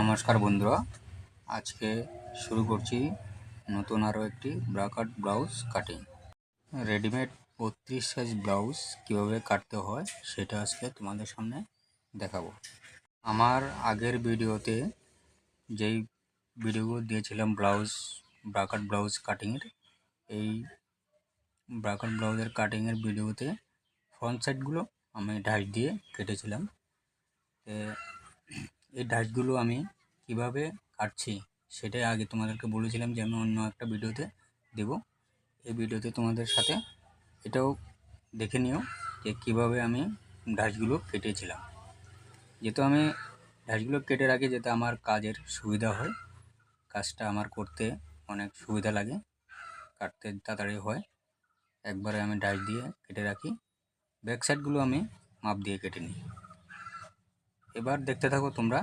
নমস্কার বন্ধুরা, আজকে শুরু করছি নতুন আরও একটি bra cut blouse cutting. Readymade 32 size blouse কীভাবে কাটতে হয় সেটা আজকে তোমাদের সামনে দেখাবো। আমার আগের ভিডিওতে যেই ভিডিওগুলো দিয়েছিলাম ব্রাকাট ব্লাউজ কাটিংয়ের, এই ব্রাকাট ব্লাউজের কাটিংয়ের ভিডিওতে ফ্রন্ট সাইডগুলো আমি ঢাই দিয়ে কেটেছিলাম। এই ঢাইগুলো আমি কিভাবে কাটছি সেটাই আগে তোমাদেরকে বলেছিলাম যে আমি অন্য একটা ভিডিওতে দেব। এই ভিডিওতে তোমাদের সাথে এটাও দেখে নিও যে কীভাবে আমি ঢাইগুলো কেটেছিলাম। যেহেতু আমি ঢাইগুলো কেটে রাখি যাতে আমার কাজের সুবিধা হয়, কাজটা আমার করতে অনেক সুবিধা লাগে, কাটতে তাড়াতাড়ি হয়। একবারে আমি ঢাই দিয়ে কেটে রাখি, ব্যাক সাইডগুলো আমি মাপ দিয়ে কেটে নিই। এবার দেখতে থাকো তোমরা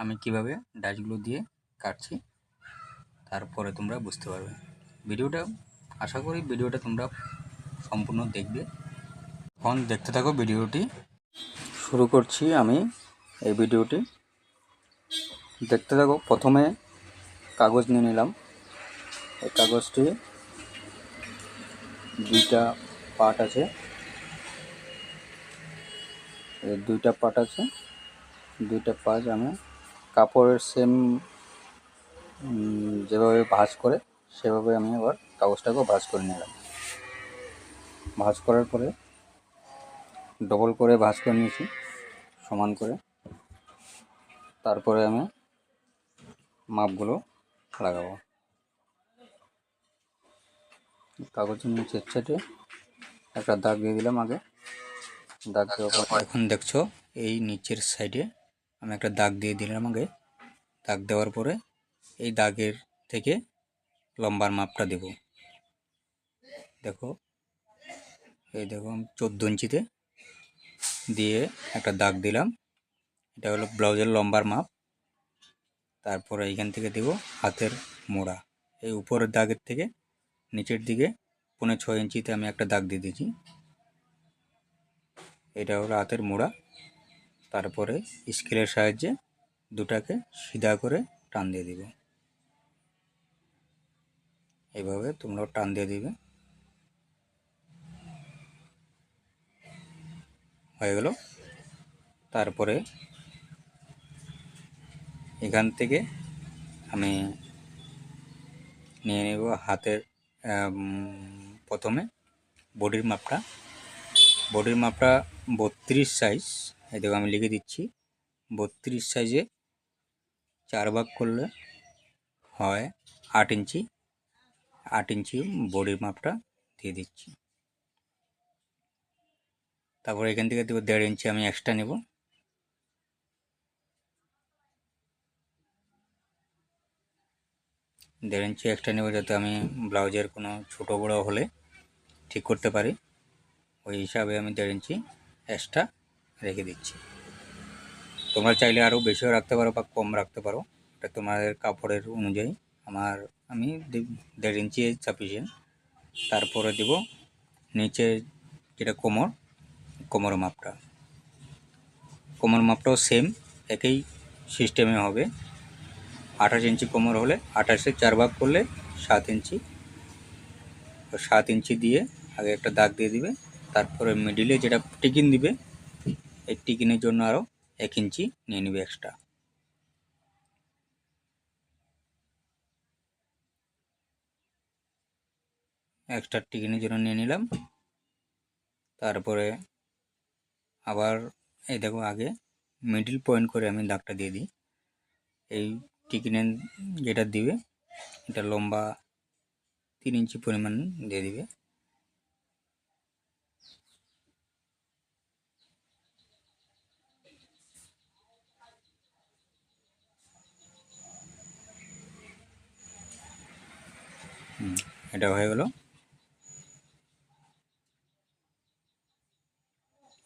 আমি কিভাবে ডাইসগুলো দিয়ে কাটছি, তারপরে তোমরা বুঝতে পারবে। ভিডিওটা আশা করি ভিডিওটা তোমরা সম্পূর্ণ দেখবে। এখন দেখতে থাকো ভিডিওটি। শুরু করছি আমি এই ভিডিওটি, দেখতে থাকো। প্রথমে কাগজ নিয়ে নিলাম। এই কাগজটি দুইটা পার্ট আছে, দুইটা পার্ট আমি কাপড়ের সেম যেভাবে ভাঁজ করে সেভাবে আমি আবার কাগজটাকেও ভাঁজ করে নিলাম। ভাঁজ করার পরে ডবল করে ভাঁজ করে নিয়েছি সমান করে। তারপরে আমি মাপগুলো লাগাবো। কাগজের নিচের সাইডে একটা দাগ দিয়ে দিলাম আগে। দাগ দেওয়ার পর এখন দেখছো এই নিচের সাইডে আমি একটা দাগ দিয়ে দিলাম আগে। দাগ দেওয়ার পরে এই দাগের থেকে লম্বার মাপটা দেব। দেখো এই দেখো আমি 14 ইঞ্চিতে দিয়ে একটা দাগ দিলাম। এটা হলো ব্লাউজের লম্বার মাপ। তারপরে এইখান থেকে দেব হাতের মোড়া। এই উপরের দাগের থেকে নিচের দিকে 5.5 ইঞ্চিতে আমি একটা দাগ দিয়ে দিয়েছি। এটা হলো হাতের মোড়া। তারপরে স্কেলের সাহায্যে দুটাকে সিধা করে টান দিয়ে দিব। এইভাবে তোমরাও টান দিয়ে দিবে। হয়ে গেল। তারপরে এখান থেকে আমি নিয়ে নেব হাতের প্রথমে বডির মাপটা। 32 সাইজ। এই দেখো আমি লিখে দিচ্ছি, 32 সাইজে 4 ভাগ করলে হয় 8 ইঞ্চি। 8 ইঞ্চি বডির মাপটা দিয়ে দিচ্ছি। তারপর এখান থেকে দেবো 1.5 ইঞ্চি আমি এক্সট্রা নেব। 1.5 ইঞ্চি এক্সট্রা নেব যাতে আমি ব্লাউজের কোনো ছোটো বড়ো হলে ঠিক করতে পারি। ওই হিসাবে আমি 1.5 ইঞ্চি এক্সট্রা রেখে দিচ্ছি। তোমরা চাইলে আরও বেশিও রাখতে পারো বা কম রাখতে পারো, এটা তোমাদের কাপড়ের অনুযায়ী। আমি 1.5 ইঞ্চি সাফিসিয়েন্ট। তারপরে দেব নিচে যেটা কোমর মাপটাও সেম একই সিস্টেমে হবে। 28 ইঞ্চি কোমর হলে 28-এ 4 ভাগ করলে 7 ইঞ্চি। 7 ইঞ্চি দিয়ে আগে একটা দাগ দিয়ে দিবে। তারপরে মিডিলে যেটা টিকিন দিবে, এই টিকিনের জন্য আরও 1 ইঞ্চি নিয়ে নেবে এক্সট্রা। টিকিনের জন্য নিয়ে নিলাম। তারপরে আবার এই দেখো আগে মিডিল পয়েন্ট করে আমি দাগটা দিয়ে দিই। এই টিকিনের যেটা দিবে এটা লম্বা 3 ইঞ্চি পরিমাণ দিয়ে দিবে। এটা হয়ে গেল।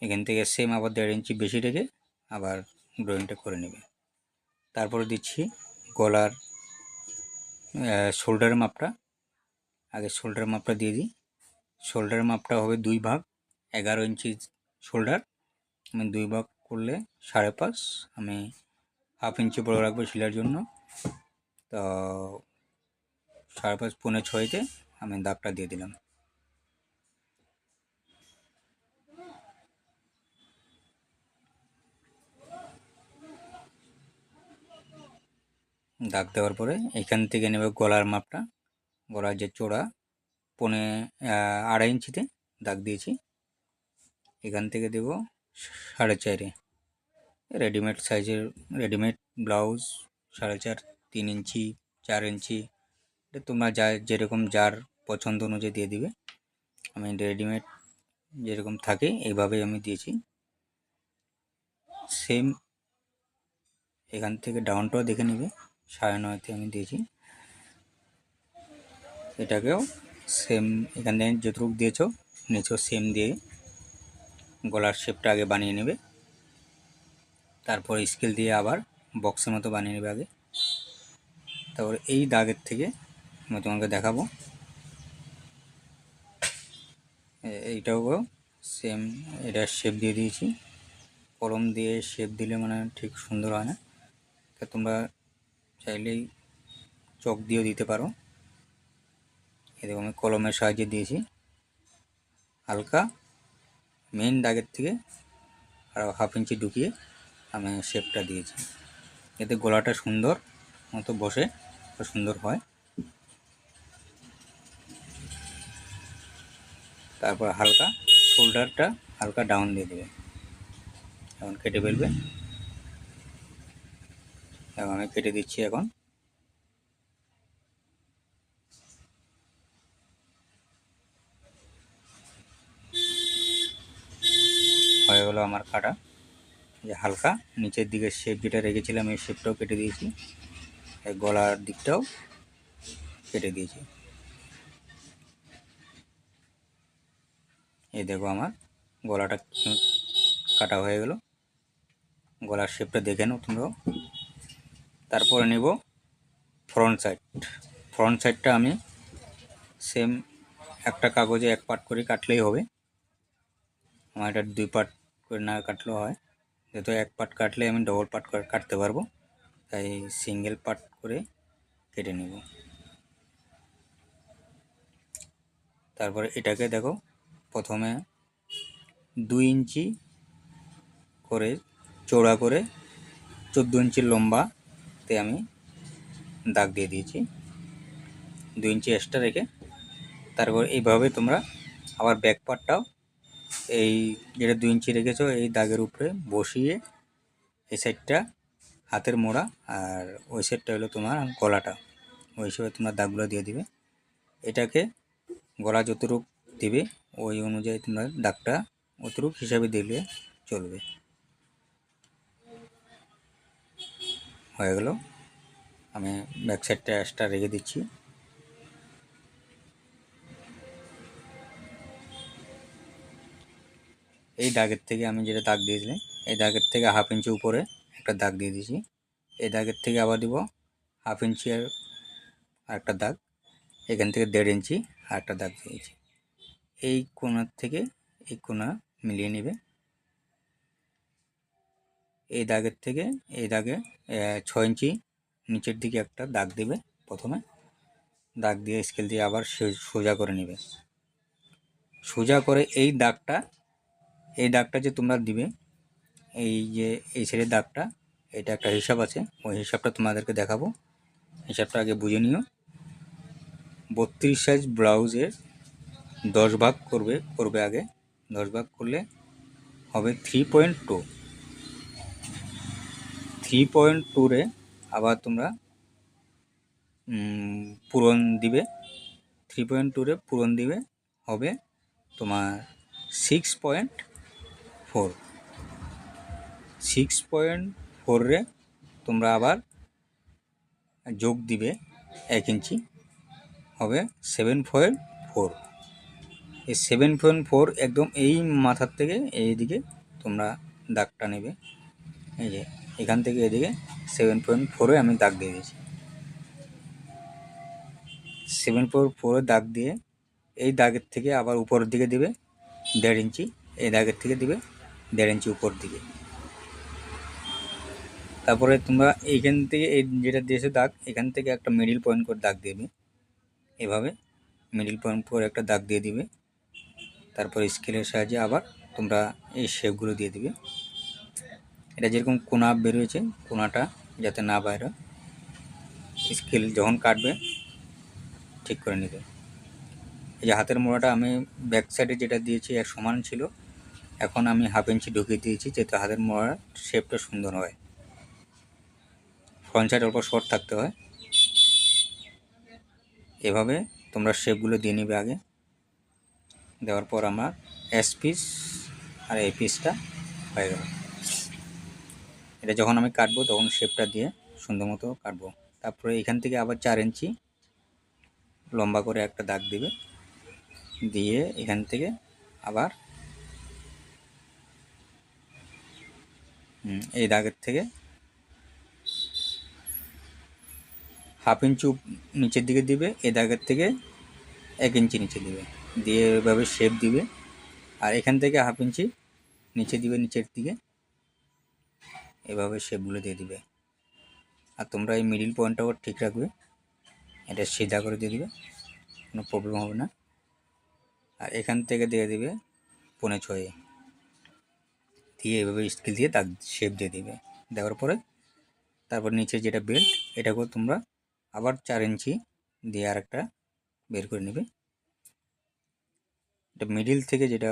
এখান থেকে সেম আবার 1.5 ইঞ্চি বেশি রেখে আবার ড্রয়িংটা করে নেবে। তারপরে দিচ্ছি গলার শোল্ডারের মাপটা। আগে শোল্ডারের মাপটা দিয়ে দিই। শোল্ডারের মাপটা হবে 2 ভাগ। 11 ইঞ্চি শোল্ডার আমি 2 ভাগ করলে 5.5। আমি হাফ ইঞ্চি বড় রাখবো শিলার জন্য। তো 5.5 পৌনে 6তে আমি দাগটা দিয়ে দিলাম। দাগ দেওয়ার পরে এখান থেকে নেবে গলার মাপটা। গলার যে চোড়া 2.5 ইঞ্চিতে দাগ দিয়েছি, এখান থেকে দেব 4.5। রেডিমেড সাইজের রেডিমেড ব্লাউজ 4.5, 3 ইঞ্চি, 4 ইঞ্চি, তোমরা যেরকম যার পছন্দ অনুযায়ী দিয়ে দিবে। আমি রেডিমেড যেরকম থাকে এইভাবেই আমি দিয়েছি। সেম এখান থেকে ডাউনটাও দেখে নেবে, 9.5তে আমি দিয়েছি। এটাকেও সেম এখান থেকে যতটুকু দিয়েছো নিচেও সেম দিয়ে গলার শেপটা আগে বানিয়ে নেবে, তারপর স্কেল দিয়ে আবার বক্সের মতো বানিয়ে নেবে আগে। তারপর এই দাগের থেকে আমি তোমাকে দেখাবো, এইটাও সেম এটা শেপ দিয়ে দিয়েছি। কলম দিয়ে শেপ দিলে মানে ঠিক সুন্দর হয় না, তা তোমরা চাইলেই চক দিয়েও দিতে পারো। এরকম আমি কলমের সাহায্যে দিয়েছি। হালকা মেন দাগের থেকে আর হাফ ইঞ্চি ঢুকিয়ে আমি শেপটা দিয়েছি, এতে গলাটা সুন্দর মতো বসে সুন্দর হয়। তারপর হালকা শোল্ডারটা হালকা ডাউন দিয়ে দেবে, এখন কেটে ফেলবে। এবং আমি কেটে দিচ্ছি এখন। হয়ে গেলো আমার কাটা। যে হালকা নিচের দিকে শেপ যেটা রেখেছিলাম এই শেপটাও কেটে দিয়েছি, এই গলার দিকটাও কেটে দিয়েছি। এই দেখো আমার গলাটা কাটা হয়ে গেল। গলার শেপটা দেখে নাও তোমরাও। তারপরে নেব ফ্রন্ট সাইড। ফ্রন্ট সাইডটা আমি সেম একটা কাগজে 1 পার্ট করে কাটলেই হবে। আমার এটা 2 পার্ট করে না কাটলেও হয়, যেহেতু 1 পার্ট কাটলে আমি ডবল পার্ট করে কাটতে পারবো, তাই সিঙ্গেল পার্ট করে কেটে নেব। তারপরে এটাকে দেখো প্রথমে 2 ইঞ্চি করে চওড়া করে 14 ইঞ্চি লম্বাতে আমি দাগ দিয়ে দিয়েছি, 2 ইঞ্চি এক্সট্রা রেখে। তারপর এইভাবে তোমরা আবার ব্যাক পার্টটাও এই যেটা 2 ইঞ্চি রেখেছো এই দাগের উপরে বসিয়ে এই সাইডটা হাতের মোড়া আর ওই সাইডটা হলো তোমার গলাটা, ওই হিসেবে তোমরা দাগগুলো দিয়ে দিবে। এটাকে গলা যতটুকু দিবে ওই অনুযায়ী তোমরা দাগটা অতটুকু হিসাবে দিলে চলবে। হয়ে গেল, আমি ব্যাক সাইডটা এক্সট্রা রেখে দিচ্ছি। এই দাগের থেকে আমি যেটা দাগ দিয়েছিলাম এই দাগের থেকে হাফ ইঞ্চি উপরে একটা দাগ দিয়ে দিয়েছি। এই দাগের থেকে আবার দিব হাফ ইঞ্চি আর একটা দাগ, এখান থেকে 1.5 ইঞ্চি আর একটা দাগ দিয়েছি। এই কোণার থেকে এই কোণা মিলিয়ে নেবে। এই দাগের থেকে এই দাগে 6 ইঞ্চি নিচের দিকে একটা দাগ দেবে প্রথমে, দাগ দিয়ে স্কেল দিয়ে আবার সোজা করে নেবে। সোজা করে এই দাগটা যে তোমরা দিবে, এই যে এই সাইডের দাগটা, এটা একটা হিসাব আছে, ওই হিসাবটা তোমাদেরকে দেখাবো। হিসাবটা আগে বুঝে নিও। 32 সাইজ ব্লাউজের 10 ভাগ করবে আগে। 10 ভাগ করলে হবে 3.2। 3.2-রে আবার তোমরা পূরণ দিবে। 3.2-রে পূরণ দিবে হবে তোমার 6.4। 6.4-রে তোমরা আবার যোগ দিবে 1 ইঞ্চি, হবে 7.4। এই 7.4 একদম এই মাথার থেকে এইদিকে তোমরা দাগটা নেবে। এই যে এখান থেকে এদিকে 7.4-এ আমি দাগ দিয়ে দিয়েছি। 7.4 দাগ দিয়ে এই দাগের থেকে আবার উপরের দিকে দিবে 1.5 ইঞ্চি, এই দাগের থেকে দিবে 1.5 ইঞ্চি উপর দিকে। তারপরে তোমরা এইখান থেকে এই যেটা দিয়েছে দাগ, এখান থেকে একটা মিডিল পয়েন্ট করে দাগ দেবে, এভাবে মিডিল পয়েন্ট করে একটা দাগ দিয়ে দিবে। তারপর স্কেলের সাহায্যে আবার তোমরা এই শেপগুলো দিয়ে দিবে। এটা যেরকম কোনা বেরোয়েছে, কোনাটা যাতে না বাইরে, স্কেল যখন কাটবে ঠিক করে নেবে। এই যে হাতের মোড়াটা আমি ব্যাক সাইডে যেটা দিয়েছি এক সমান ছিল, এখন আমি 1/2 ইঞ্চি ঢুকিয়ে দিয়েছি যাতে হাতের মোড়ার শেপটা সুন্দর হয়। ফ্রন্ট সাইড অল্প শর্ট থাকতে হয়। এভাবে তোমরা শেপগুলো দিয়ে নেবে আগে। দেওয়ার পর আমার এস পিস আর এই পিসটা হয়ে গেল। এটা যখন আমি কাটবো তখন শেপটা দিয়ে সুন্দর মতো কাটবো। তারপরে এখান থেকে আবার 4 ইঞ্চি লম্বা করে একটা দাগ দিবে, দিয়ে এখান থেকে আবার এই দাগের থেকে 1/2 ইঞ্চি নিচের দিকে দিবে, এই দাগের থেকে 1 ইঞ্চি নিচে দিবে, দিয়ে এভাবে শেপ দিবে। আর এখান থেকে 1/2 ইঞ্চি নিচে দিবে, নিচের দিকে এভাবে শেপগুলো দিয়ে দিবে। আর তোমরা এই মিডিল পয়েন্টটাও ঠিক রাখবে, এটা সিধা করে দিয়ে দিবে, কোনো প্রবলেম হবে না। আর এখান থেকে দিয়ে দিবে 5.5 দিয়ে এভাবে স্কেল দিয়ে দাগ শেপ দিয়ে দিবে। দেওয়ার পরে তারপর নিচে যেটা বেল্ট, এটাকেও তোমরা আবার 4 ইঞ্চি দিয়ে আর একটা বের করে নেবে। এটা মিডিল থেকে যেটা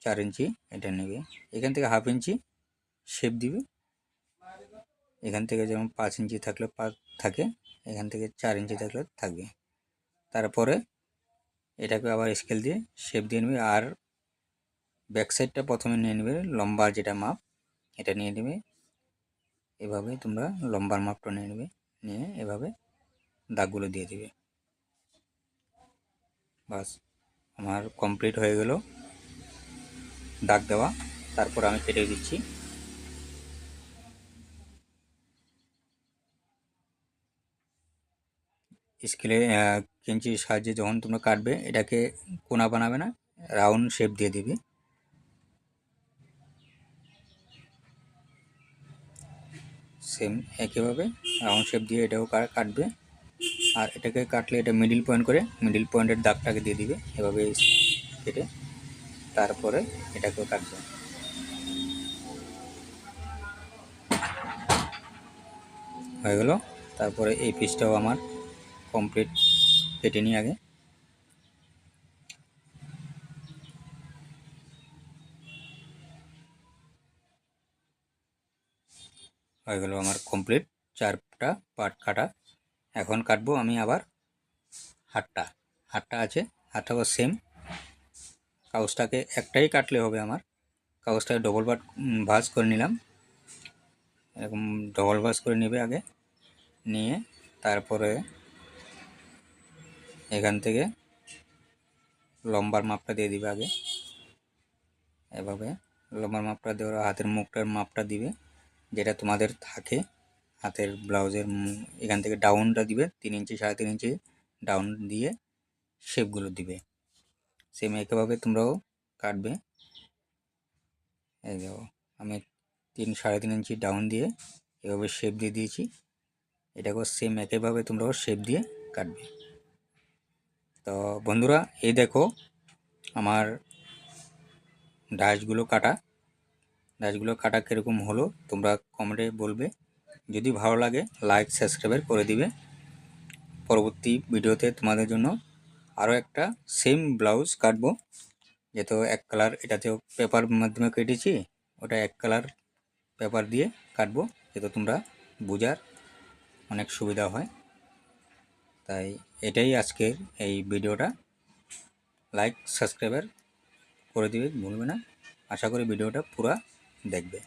4 ইঞ্চি এটা নেবে, এখান থেকে 1/2 ইঞ্চি শেপ দিবে। এখান থেকে যেমন 5 ইঞ্চি থাকলে 5 থাকে, এখান থেকে 4 ইঞ্চি থাকলে থাকবে। তারপরে এটাকে আবার স্কেল দিয়ে শেপ দিয়ে নেবে। আর ব্যাক সাইডটা প্রথমে নিয়ে নেবে, লম্বা যেটা মাপ এটা নিয়ে নেবে। এভাবে তোমরা লম্বার মাপটা নিয়ে নেবে, নিয়ে এভাবে দাগগুলো দিয়ে দিবে। বাস আমার কমপ্লিট হয়ে গেল দাগ দেওয়া। তারপর আমি কেটে দিচ্ছি। স্কেলে কেঞ্চির সাহায্যে যখন তোমরা কাটবে, এটাকে কোনা বানাবে না, রাউন্ড শেপ দিয়ে দিবে। সেম একইভাবে রাউন্ড শেপ দিয়ে এটাও কাটবে। আর এটাকে কাটলে এটা মিডিল পয়েন্ট করে মিডিল পয়েন্টের দাগটাকে দিয়ে দিবে এভাবে কেটে, তারপরে এটাকেও কাটবে। হয়ে গেল। তারপরে এই পিসটাও আমার কমপ্লিট কেটে নিই আগে। হয়ে গেল আমার কমপ্লিট 4টা পার্ট কাটা। এখন কাটবো আমি আবার হাতটা। হাতটা আছে, হাতটাও সেম কাগজটাকে একটাই কাটলে হবে। আমার কাগজটাকে ডবল ভাঁজ করে নিলাম, এরকম ডবল ভাঁজ করে নেবে আগে, নিয়ে তারপরে এখান থেকে লম্বার মাপটা দিয়ে দিবে আগে। এভাবে লম্বার মাপটা দেওয়ার হাতের মুখটার মাপটা দিবে যেটা তোমাদের থাকে হাতের ব্লাউজের। এখান থেকে ডাউনটা দিবে 3 ইঞ্চি 3.5 ইঞ্চি ডাউন দিয়ে শেপগুলো দিবে। সেম একইভাবে তোমরাও কাটবে। এই দেখো আমি 3.5 ইঞ্চি ডাউন দিয়ে এভাবে শেপ দিয়ে দিয়েছি। এটাকেও সেম একইভাবে তোমরাও শেপ দিয়ে কাটবে। তো বন্ধুরা, এই দেখো আমার ডাইসগুলো কাটা কীরকম হলো তোমরা কমেন্টে বলবে। যদি ভালো লাগে লাইক সাবস্ক্রাইব করে দিবে। পরবর্তী ভিডিওতে তোমাদের জন্য আরও একটা সেম ব্লাউজ কাটবো, যেহেতু এক কালার, এটাতেও পেপার মাধ্যমে কেটেছি, ওটা এক কালার পেপার দিয়ে কাটবো যাতে তোমরা বোঝার অনেক সুবিধা হয়। তাই এটাই আজকের এই ভিডিওটা। লাইক সাবস্ক্রাইব করে দিবে ভুলবে না। আশা করি ভিডিওটা পুরো দেখবে।